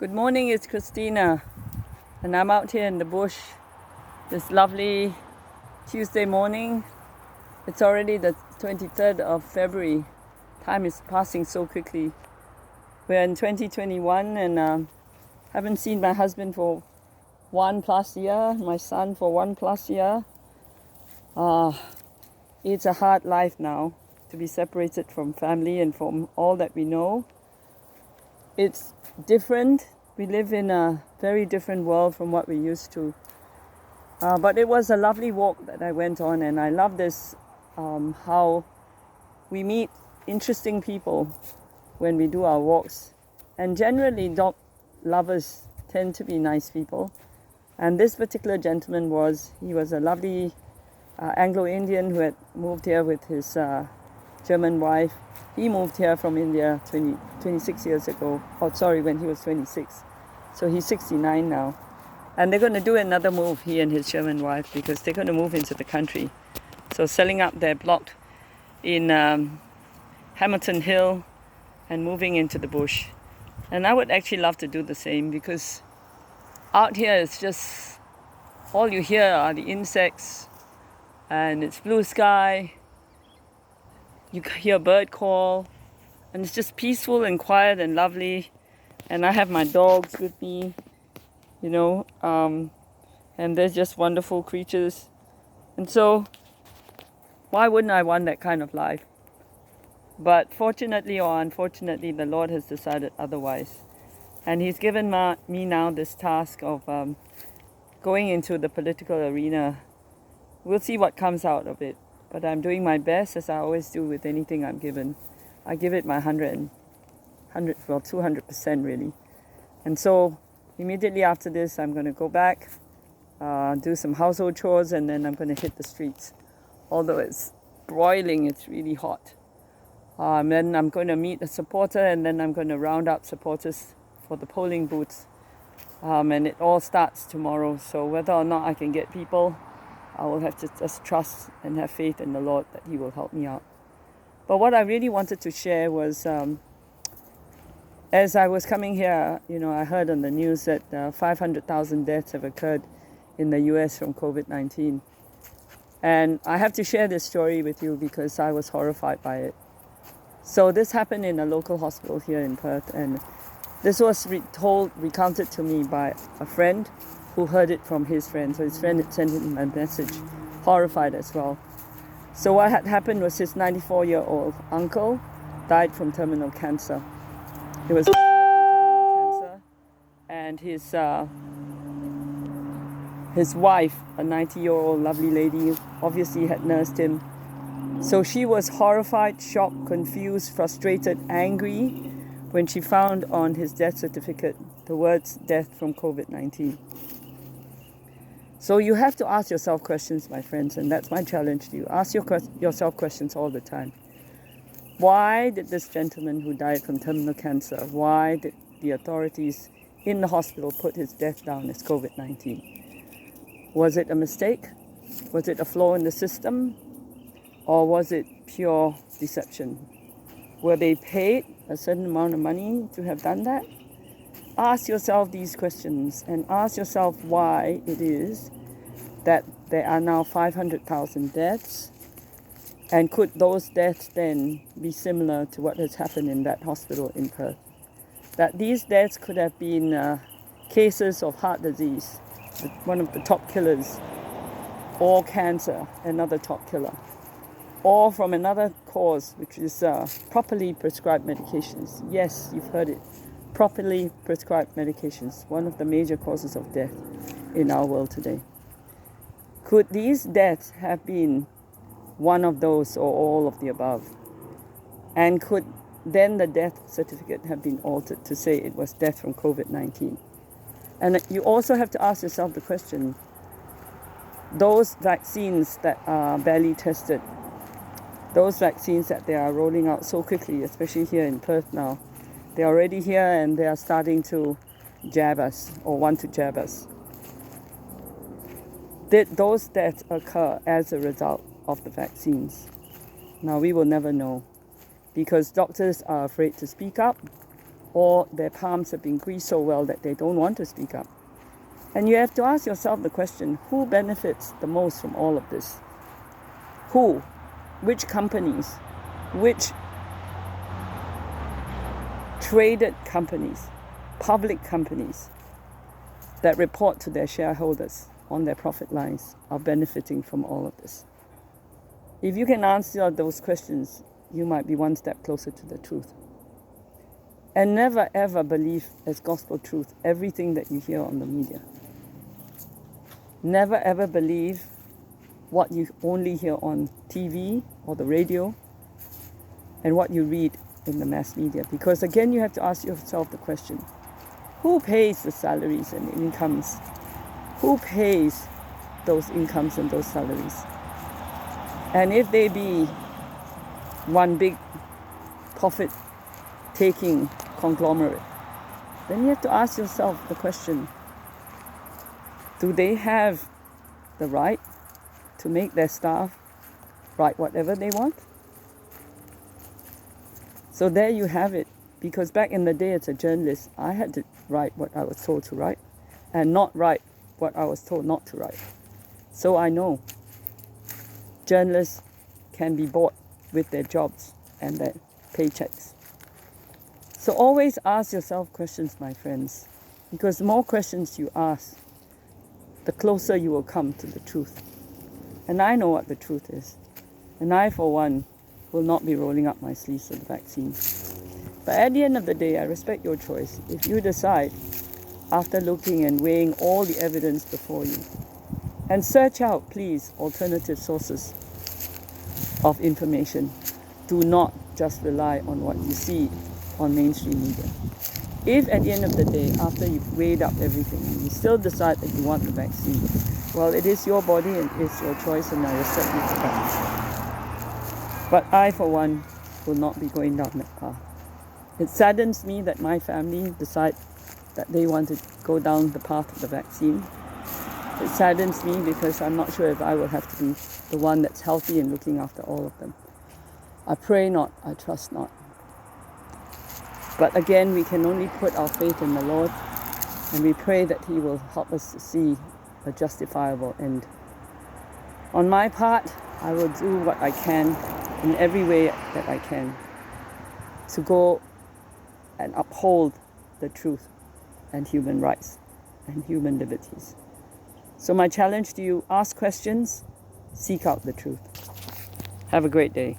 Good morning, it's Christina, and I'm out here in the bush this lovely Tuesday morning. It's already the 23rd of February. Time is passing so quickly. We're in 2021 and haven't seen my husband for 1+ year, my son for 1+ year. It's a hard life now to be separated from family and from all that we know. It's different. We live in a very different world from what we used to. But it was a lovely walk that I went on, and I love this, how we meet interesting people when we do our walks. And generally, dog lovers tend to be nice people. And this particular gentleman he was a lovely Anglo-Indian who had moved here with his German wife. He moved here from India 26 years ago. When he was 26. So he's 69 now. And they're going to do another move, he and his German wife, because they're going to move into the country. So selling up their block in Hamilton Hill and moving into the bush. And I would actually love to do the same, because out here it's just, all you hear are the insects, and it's blue sky. You hear a bird call, and it's just peaceful and quiet and lovely. And I have my dogs with me, and they're just wonderful creatures. And so, why wouldn't I want that kind of life? But fortunately or unfortunately, the Lord has decided otherwise. And He's given me now this task of going into the political arena. We'll see what comes out of it. But I'm doing my best, as I always do with anything I'm given. I give it my 200% really. And so immediately after this, I'm going to go back, do some household chores, and then I'm going to hit the streets. Although it's broiling, it's really hot. Then I'm going to meet a supporter, and then I'm going to round up supporters for the polling booths. And it all starts tomorrow. So whether or not I can get people, I will have to just trust and have faith in the Lord that He will help me out. But what I really wanted to share was, as I was coming here, I heard on the news that 500,000 deaths have occurred in the US from COVID-19. And I have to share this story with you because I was horrified by it. So this happened in a local hospital here in Perth, and this was recounted to me by a friend who heard it from his friend. So his friend had sent him a message, horrified as well. So what had happened was his 94-year-old uncle died from terminal cancer. He was terminal cancer, and his wife, a 90-year-old lovely lady, obviously had nursed him. So she was horrified, shocked, confused, frustrated, angry when she found on his death certificate the words "death from COVID-19." So you have to ask yourself questions, my friends, and that's my challenge to you. Ask yourself questions all the time. Why did this gentleman who died from terminal cancer, why did the authorities in the hospital put his death down as COVID-19? Was it a mistake? Was it a flaw in the system? Or was it pure deception? Were they paid a certain amount of money to have done that? Ask yourself these questions, and ask yourself why it is that there are now 500,000 deaths, and could those deaths then be similar to what has happened in that hospital in Perth? That these deaths could have been cases of heart disease, one of the top killers, or cancer, another top killer, or from another cause, which is properly prescribed medications. Yes, you've heard it. Properly prescribed medications, one of the major causes of death in our world today. Could these deaths have been one of those or all of the above? And could then the death certificate have been altered to say it was death from COVID-19? And you also have to ask yourself the question, those vaccines that are barely tested, those vaccines that they are rolling out so quickly, especially here in Perth now, they're already here and they are starting to jab us or want to jab us. Did those deaths occur as a result of the vaccines? Now, we will never know, because doctors are afraid to speak up. or their palms have been greased so well that they don't want to speak up. And you have to ask yourself the question, who benefits the most from all of this? Who? Which companies? Which traded companies, public companies that report to their shareholders on their profit lines are benefiting from all of this? If you can answer those questions, you might be one step closer to the truth. And never ever believe as gospel truth everything that you hear on the media. Never ever believe what you only hear on TV or the radio and what you read in the mass media. Because again, you have to ask yourself the question, who pays the salaries and incomes? Who pays those incomes and those salaries? And if they be one big profit-taking conglomerate, then you have to ask yourself the question, do they have the right to make their staff write whatever they want? So there you have it. Because back in the day as a journalist, I had to write what I was told to write and not write what I was told not to write. So I know journalists can be bought with their jobs and their paychecks. So always ask yourself questions, my friends, because the more questions you ask, the closer you will come to the truth. And I know what the truth is. And I, for one, will not be rolling up my sleeves for the vaccine. But at the end of the day, I respect your choice. If you decide, after looking and weighing all the evidence before you, and search out, please, alternative sources of information. Do not just rely on what you see on mainstream media. If at the end of the day, after you've weighed up everything, you still decide that you want the vaccine, well, it is your body and it's your choice, and I respect you for that. But I, for one, will not be going down that path. It saddens me that my family decide that they want to go down the path of the vaccine. It saddens me because I'm not sure if I will have to be the one that's healthy and looking after all of them. I pray not, I trust not. But again, we can only put our faith in the Lord, and we pray that He will help us to see a justifiable end. On my part, I will do what I can in every way that I can to go and uphold the truth and human rights and human liberties. So my challenge to you, ask questions, seek out the truth. Have a great day.